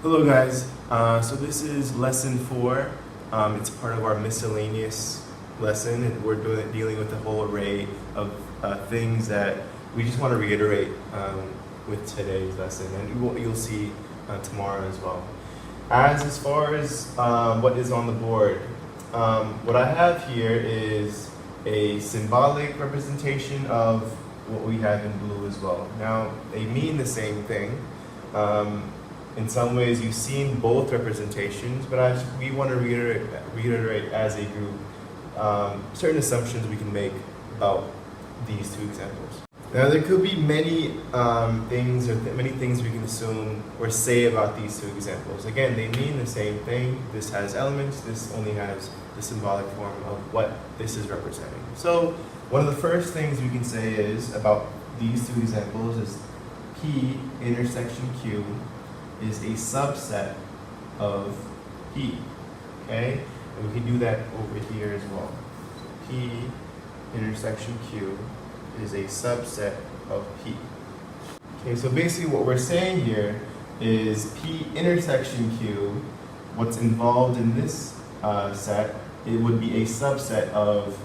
Hello guys, so this is lesson 4. It's part of our miscellaneous lesson, and we're dealing with a whole array of things that we just want to reiterate with today's lesson, and you'll see tomorrow as well. As far as what is on the board, what I have here is a symbolic representation of what we have in blue as well. Now, they mean the same thing. In some ways, you've seen both representations, but we want to reiterate as a group certain assumptions we can make about these two examples. Now, there could be many things many things we can assume or say about these two examples. Again, they mean the same thing. This has elements. This only has the symbolic form of what this is representing. So, one of the first things we can say is about these two examples is P intersection Q is a subset of P, okay? And we can do that over here as well. So P intersection Q is a subset of P. Okay, so basically what we're saying here is P intersection Q, what's involved in this set, it would be a subset of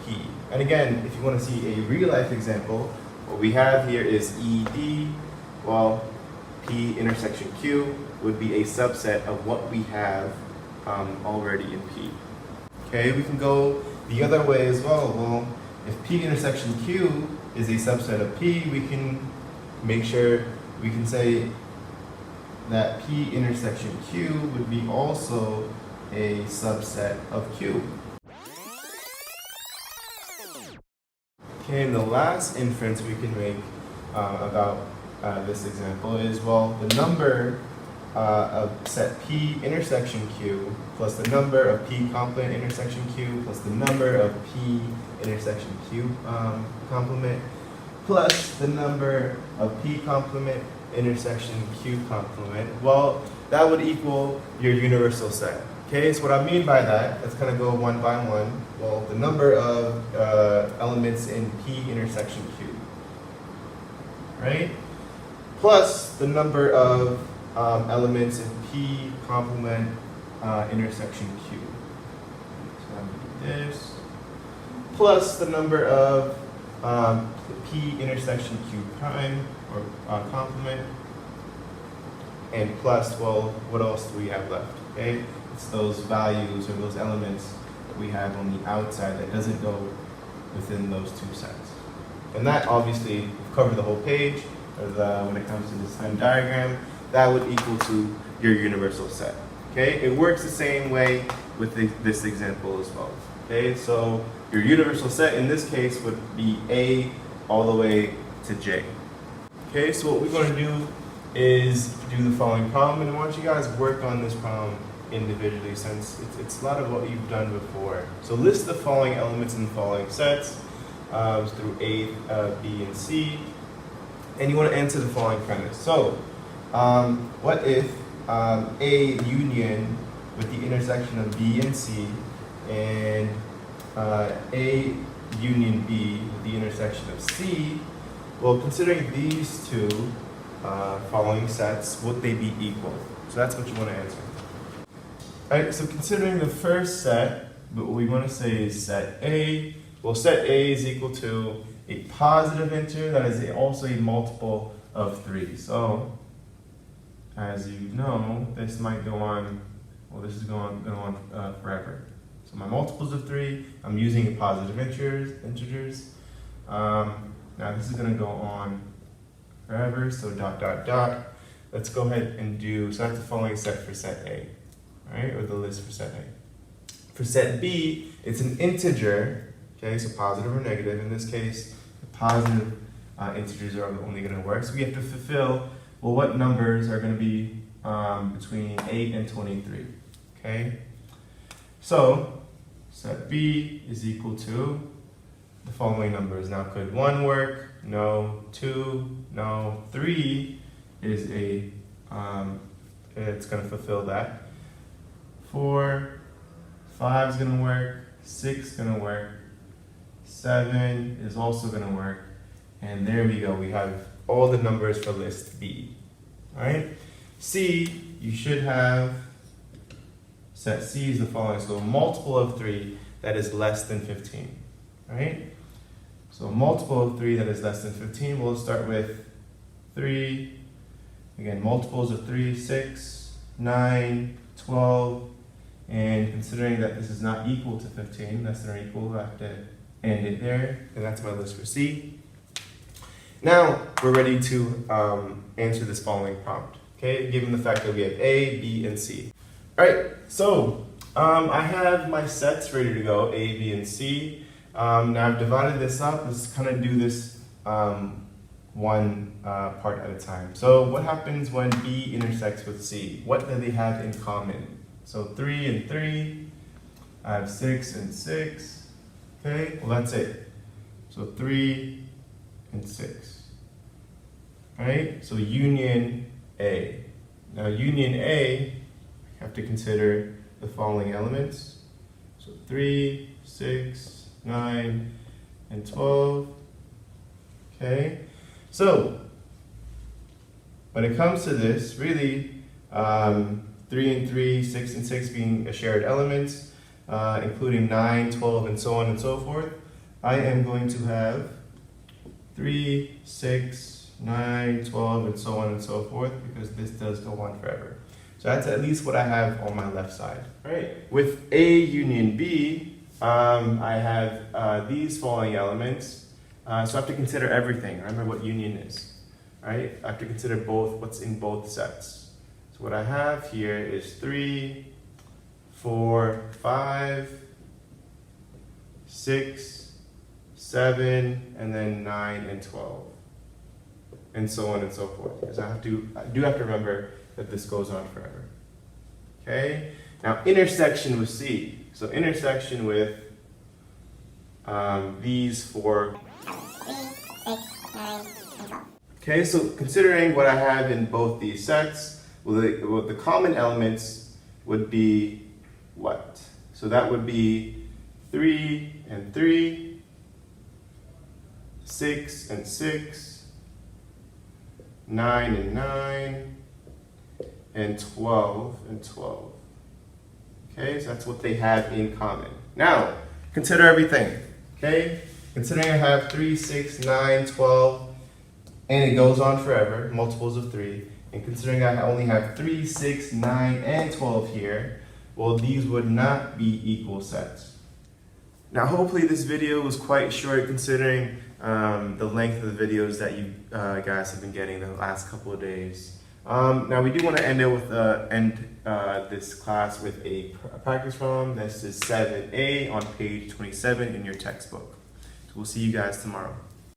P. And again, if you want to see a real life example, what we have here is ED. Well, P intersection Q would be a subset of what we have already in P. Okay, we can go the other way as well. Well, if P intersection Q is a subset of P, we can make sure we can say that P intersection Q would be also a subset of Q. Okay, and the last inference we can make about this example is, well, the number of set P intersection Q plus the number of P complement intersection Q plus the number of P intersection Q complement plus the number of P complement intersection Q complement, well, that would equal your universal set. Okay, so what I mean by that, let's kind of go one by one. Well, the number of elements in P intersection Q, right? Plus the number of elements in P complement intersection Q. So I'm going to do this. Plus the number of P intersection Q prime or complement. And plus, well, what else do we have left? Okay, it's those values or those elements that we have on the outside that doesn't go within those two sets. And that obviously, we've covered the whole page. When it comes to this Venn diagram, that would equal to your universal set. Okay, it works the same way with this example as well. Okay, so your universal set in this case would be A all the way to J. Okay, so what we're going to do is do the following problem, and I want you guys to work on this problem individually since it's a lot of what you've done before. So list the following elements in the following sets through A, B, and C. And you want to answer the following premise. So, what if A union with the intersection of B and C, and A union B with the intersection of C, well, considering these two following sets, would they be equal? So that's what you want to answer. All right, so considering the first set, what we want to say is set A. Well, set A is equal to a positive integer that is also a multiple of 3. So, as you know, this might go on, well, this is going on forever. So my multiples of 3, I'm using positive integers. Now this is going to go on forever, so dot, dot, dot. Let's go ahead and do, so that's the following set for set A, right, or the list for set A. For set B, it's an integer. Okay, so positive or negative. In this case, the positive integers are only going to work. So we have to fulfill, well, what numbers are going to be between 8 and 23. Okay, so set B is equal to the following numbers. Now, could 1 work? No. 2? No. 3 is it's going to fulfill that. 4, 5 is going to work. 6 is going to work. 7 is also going to work, and there we go. We have all the numbers for list B. All right. C, you should have set C is the following. So a multiple of 3 that is less than 15. Right? So a multiple of 3 that is less than 15, we'll start with 3. Again, multiples of 3, 6, 9, 12. And considering that this is not equal to 15, less than or equal, I have to end it there. And that's my list for C. Now, we're ready to answer this following prompt. Okay, given the fact that we have A, B, and C. All right, so I have my sets ready to go, A, B, and C. Now I've divided this up. Let's kind of do this one part at a time. So what happens when B intersects with C? What do they have in common? So 3 and 3. I have 6 and 6. Okay, well that's it. So 3 and 6. All right, so union A. Now union A, I have to consider the following elements. So 3, 6, 9, and 12. Okay, so when it comes to this, really 3 and 3, 6 and 6 being a shared element, including 9, 12, and so on and so forth, I am going to have 3, 6, 9, 12, and so on and so forth, because this does go on forever. So that's at least what I have on my left side. All right. With A union B, I have these following elements. So I have to consider everything. Remember what union is, right? I have to consider both what's in both sets. So what I have here is 3, 4, 5, 6, 7, and then 9 and 12. And so on and so forth. Because I do have to remember that this goes on forever. Okay? Now intersection with C. So intersection with these four. 3, 6, 9, and 12. Okay, so considering what I have in both these sets, well, the common elements would be what? So that would be 3 and 3, 6 and 6, 9 and 9, and 12 and 12. Okay, so that's what they have in common. Now, consider everything. Okay, considering I have 3, 6, 9, 12, and it goes on forever, multiples of 3, and considering I only have 3, 6, 9, and 12 here, well, these would not be equal sets. Now, hopefully this video was quite short considering the length of the videos that you guys have been getting the last couple of days. Now we do want to end this class with a practice problem. This is 7A on page 27 in your textbook. So we'll see you guys tomorrow.